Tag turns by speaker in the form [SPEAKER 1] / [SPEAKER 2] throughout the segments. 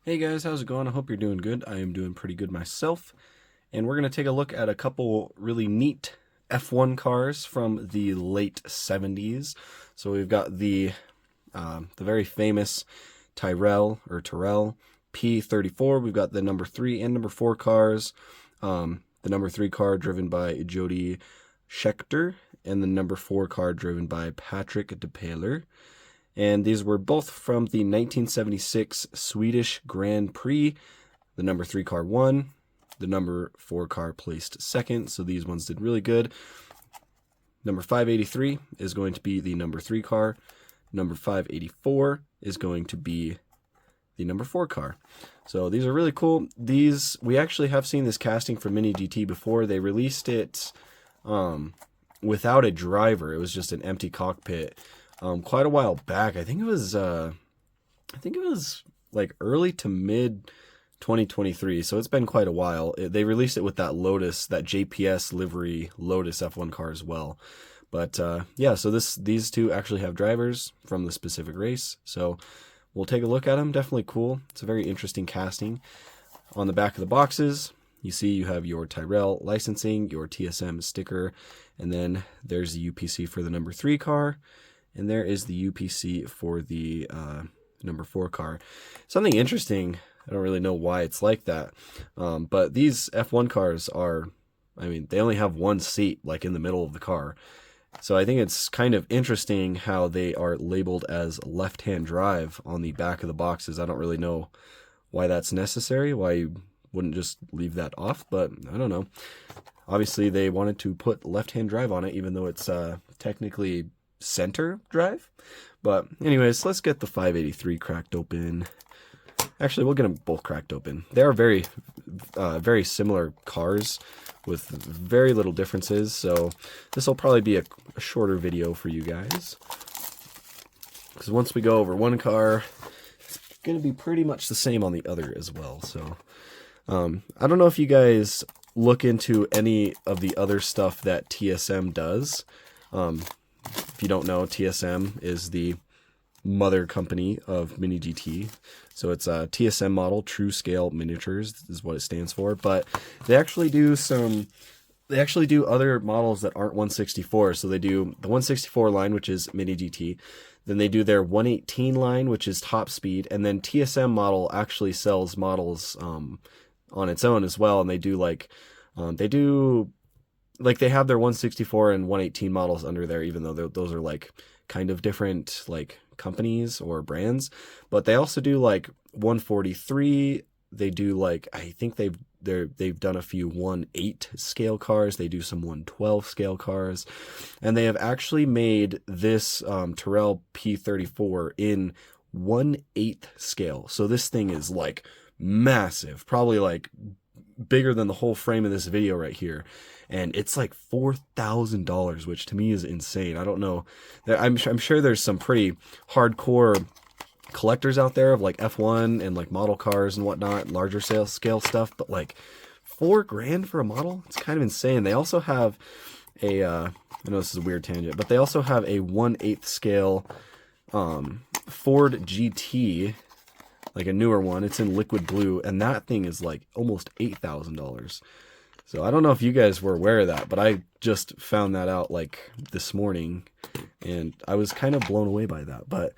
[SPEAKER 1] Hey guys, how's it going? I hope you're doing good. I am doing pretty good myself. And we're going to take a look at a couple really neat F1 cars from the late 70s. So we've got the very famous Tyrell P34. We've got the number 3 and number 4 cars. The number 3 car driven by Jody Scheckter, and the number 4 car driven by Patrick Depailler. And these were both from the 1976 Swedish Grand Prix. The number 3 car won. The number 4 car placed second, so these ones did really good. Number 583 is going to be the number 3 car. Number 584 is going to be the number 4 car. So these are really cool. These, we actually have seen this casting for Mini GT before. They released it without a driver. It was just an empty cockpit. Quite a while back. I think it was like early to mid 2023. So it's been quite a while. They released it with that Lotus, that JPS livery Lotus F1 car as well. But yeah, so these two actually have drivers from the specific race. So we'll take a look at them. Definitely cool. It's a very interesting casting. On the back of the boxes, you see you have your Tyrell licensing, your TSM sticker, and then there's the UPC for the number 3 car. And there is the UPC for the number 4 car. Something interesting, I don't really know why it's like that, but these F1 cars are, I mean, they only have one seat, like in the middle of the car. So I think it's kind of interesting how they are labeled as left-hand drive on the back of the boxes. I don't really know why that's necessary, why you wouldn't just leave that off, but I don't know. Obviously, they wanted to put left-hand drive on it, even though it's technically center drive. But anyways, let's get the 583 cracked open. Actually, we'll get them both cracked open. They are very similar cars with very little differences, so this will probably be a shorter video for you guys, because once we go over one car, it's going to be pretty much the same on the other as well. So I don't know if you guys look into any of the other stuff that TSM does. If you don't know, TSM is the mother company of Mini GT. So it's a TSM model, True Scale Miniatures is what it stands for. But they actually do other models that aren't 164. So they do the 164 line, which is Mini GT. Then they do their 118 line, which is top speed. And then TSM model actually sells models on its own as well. And they do they have their 164 and 118 models under there, even though those are like kind of different like companies or brands. But they also do like 143. They do like, I think they've done a few 1/8 scale cars. They do some 1/12 scale cars, and they have actually made this Tyrrell P34 in 1/8 scale. So this thing is like massive, probably like bigger than the whole frame of this video right here. And it's like $4,000, which to me is insane. I don't know. I'm sure there's some pretty hardcore collectors out there of like F1 and like model cars and whatnot, larger scale stuff. But like $4,000 for a model, it's kind of insane. They also have a, I know this is a weird tangent, but they also have a 1/8 scale Ford GT, like a newer one. It's in liquid blue, and that thing is like almost $8,000. So I don't know if you guys were aware of that, but I just found that out like this morning, and I was kind of blown away by that. But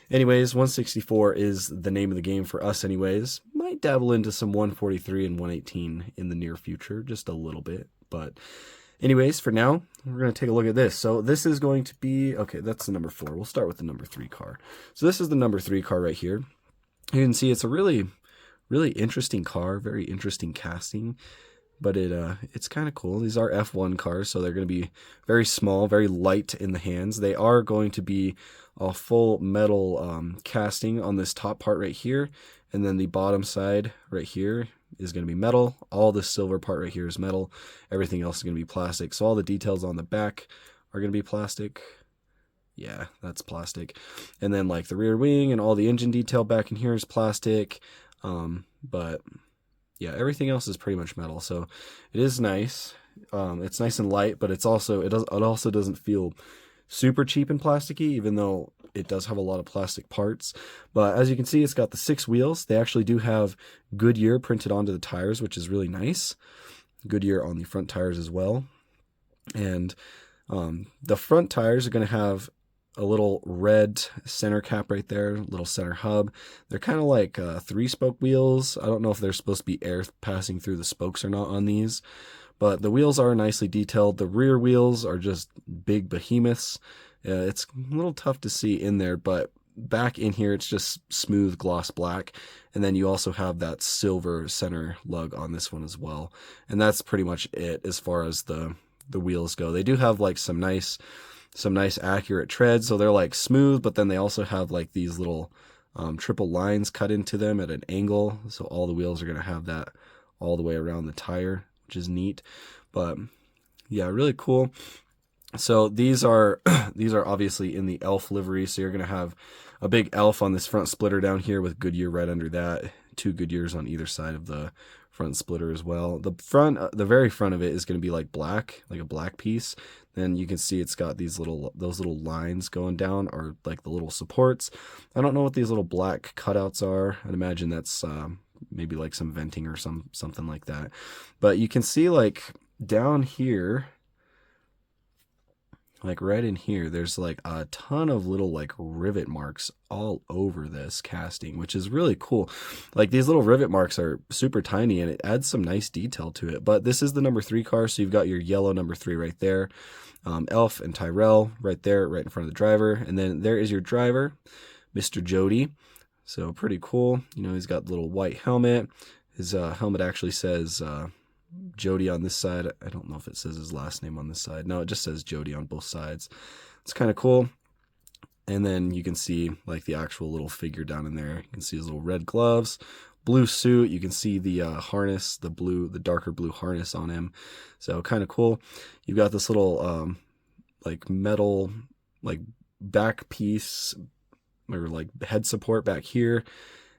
[SPEAKER 1] anyways, 164 is the name of the game for us anyways. Might dabble into some 143 and 118 in the near future, just a little bit. But anyways, for now, we're going to take a look at this. So this is going to be, okay, that's the number 4. We'll start with the number 3 car. So this is the number 3 car right here. You can see it's a really, really interesting car, very interesting casting. But it's kind of cool. These are F1 cars, so they're going to be very small, very light in the hands. They are going to be a full metal casting on this top part right here, and then the bottom side right here is going to be metal. All the silver part right here is metal. Everything else is going to be plastic. So all the details on the back are going to be plastic. Yeah, that's plastic. And then like the rear wing and all the engine detail back in here is plastic. But yeah, everything else is pretty much metal, so it is nice. It's nice and light, but it also doesn't feel super cheap and plasticky, even though it does have a lot of plastic parts. But as you can see, it's got the 6 wheels. They actually do have Goodyear printed onto the tires, which is really nice. Goodyear on the front tires as well. And the front tires are going to have a little red center cap right there, little center hub. They're kind of like 3-spoke wheels. I don't know if there's supposed to be air passing through the spokes or not on these, but the wheels are nicely detailed. The rear wheels are just big behemoths. It's a little tough to see in there, but back in here it's just smooth gloss black. And then you also have that silver center lug on this one as well. And that's pretty much it as far as the wheels go. They do have like some nice accurate treads, so they're like smooth, but then they also have like these little triple lines cut into them at an angle, so all the wheels are going to have that all the way around the tire, which is neat. But yeah, really cool. So these are obviously in the elf livery, so you're going to have a big elf on this front splitter down here with Goodyear right under that, 2 Goodyears on either side of the front splitter as well. The very front of it is going to be like black, like a black piece. Then you can see it's got those little lines going down, or like the little supports. I don't know what these little black cutouts are. I'd imagine that's maybe like some venting or something like that. But you can see like down here, like right in here, there's like a ton of little like rivet marks all over this casting, which is really cool. Like these little rivet marks are super tiny and it adds some nice detail to it. But this is the number 3 car, so you've got your yellow number 3 right there. Elf and Tyrell right there, right in front of the driver. And then there is your driver, Mr. Jody. So pretty cool. You know, he's got the little white helmet. His helmet actually says Jody on this side. I don't know if it says his last name on this side. No, it just says Jody on both sides. It's kind of cool. And then you can see like the actual little figure down in there. You can see his little red gloves, blue suit. You can see the harness, the darker blue harness on him. So kind of cool. You've got this little like metal like back piece or like head support back here.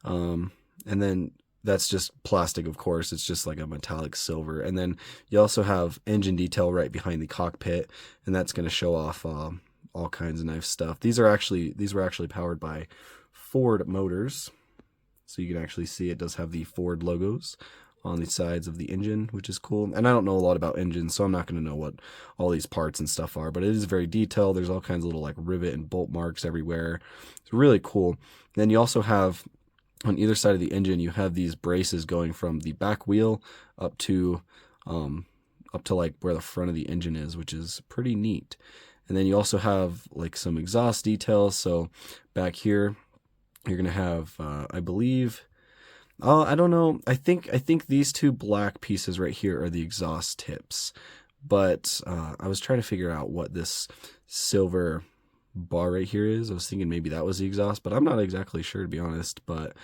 [SPEAKER 1] And then that's just plastic, of course. It's just like a metallic silver. And then you also have engine detail right behind the cockpit, and that's going to show off all kinds of nice stuff. These were actually powered by Ford motors. So you can actually see it does have the Ford logos on the sides of the engine, which is cool. And I don't know a lot about engines, so I'm not going to know what all these parts and stuff are, but it is very detailed. There's all kinds of little like rivet and bolt marks everywhere. It's really cool. And then you also have on either side of the engine, you have these braces going from the back wheel up to like where the front of the engine is, which is pretty neat. And then you also have like some exhaust details. So back here, you're gonna have, I believe, I don't know. I think these 2 black pieces right here are the exhaust tips. But I was trying to figure out what this silver bar right here is. I was thinking maybe that was the exhaust, but I'm not exactly sure, to be honest. But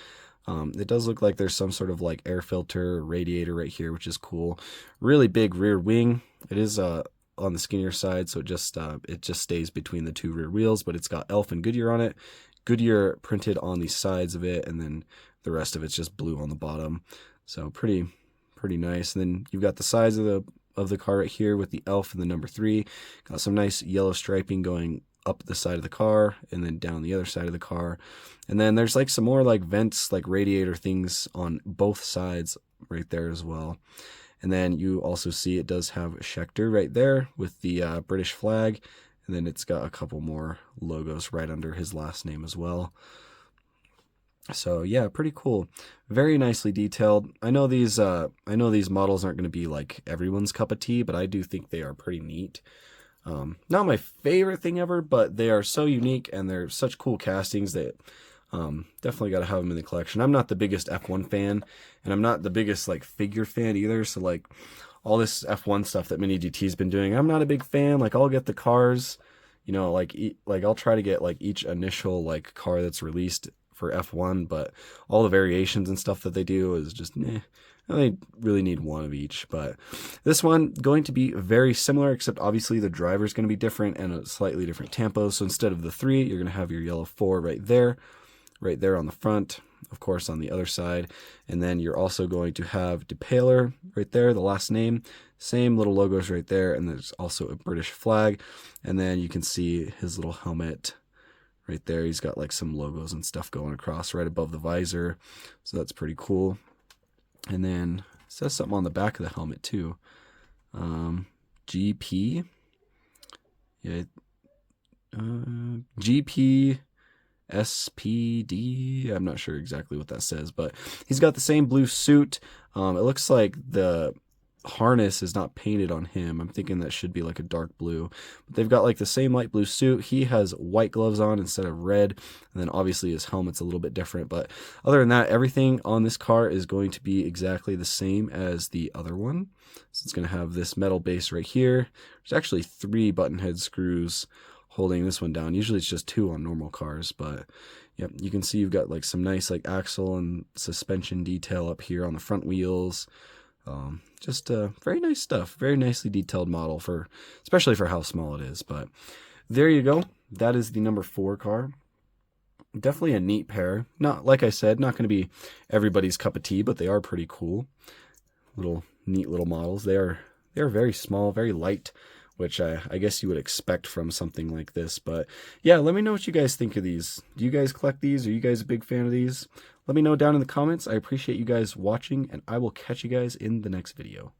[SPEAKER 1] it does look like there's some sort of like air filter or radiator right here, which is cool. Really big rear wing. It is on the skinnier side, so it just stays between the 2 rear wheels, but it's got Elf and Goodyear on it. Goodyear printed on the sides of it, and then the rest of it's just blue on the bottom. So pretty nice. And then you've got the sides of the car right here with the Elf and the number 3. Got some nice yellow striping going up the side of the car and then down the other side of the car. And then there's like some more like vents, like radiator things on both sides right there as well. And then you also see it does have Scheckter right there with the British flag. And then it's got a couple more logos right under his last name as well. So yeah, pretty cool. Very nicely detailed. I know these models aren't going to be like everyone's cup of tea, but I do think they are pretty neat. Not my favorite thing ever, but they are so unique and they're such cool castings that definitely got to have them in the collection. I'm not the biggest F1 fan, and I'm not the biggest like figure fan either. So like all this F1 stuff that Mini GT's been doing, I'm not a big fan. Like I'll get the cars, you know, like I'll try to get like each initial like car that's released for F1, but all the variations and stuff that they do is just they really need one of each. But this one going to be very similar, except obviously the driver's going to be different and a slightly different tempo. So instead of the 3, you're going to have your yellow 4 right there on the front, of course on the other side. And then you're also going to have Depailler right there, the last name, same little logos right there. And there's also a British flag. And then you can see his little helmet right there. He's got like some logos and stuff going across right above the visor, so that's pretty cool. And then it says something on the back of the helmet too. GP, yeah, GP SPD. I'm not sure exactly what that says, but he's got the same blue suit. It looks like the harness is not painted on him. I'm thinking that should be like a dark blue, but they've got like the same light blue suit. He has white gloves on instead of red, and then obviously his helmet's a little bit different, but other than that, everything on this car is going to be exactly the same as the other one. So it's going to have this metal base right here. There's actually 3 button head screws holding this one down. Usually it's just 2 on normal cars, but yep, you can see you've got like some nice like axle and suspension detail up here on the front wheels. Just very nice stuff. Very nicely detailed model, for especially for how small it is. But there you go. That is the number 4 car. Definitely a neat pair. Not, like I said, not going to be everybody's cup of tea, but they are pretty cool. Neat little models. They are very small, very light, which I guess you would expect from something like this. But yeah, let me know what you guys think of these. Do you guys collect these? Are you guys a big fan of these? Let me know down in the comments. I appreciate you guys watching, and I will catch you guys in the next video.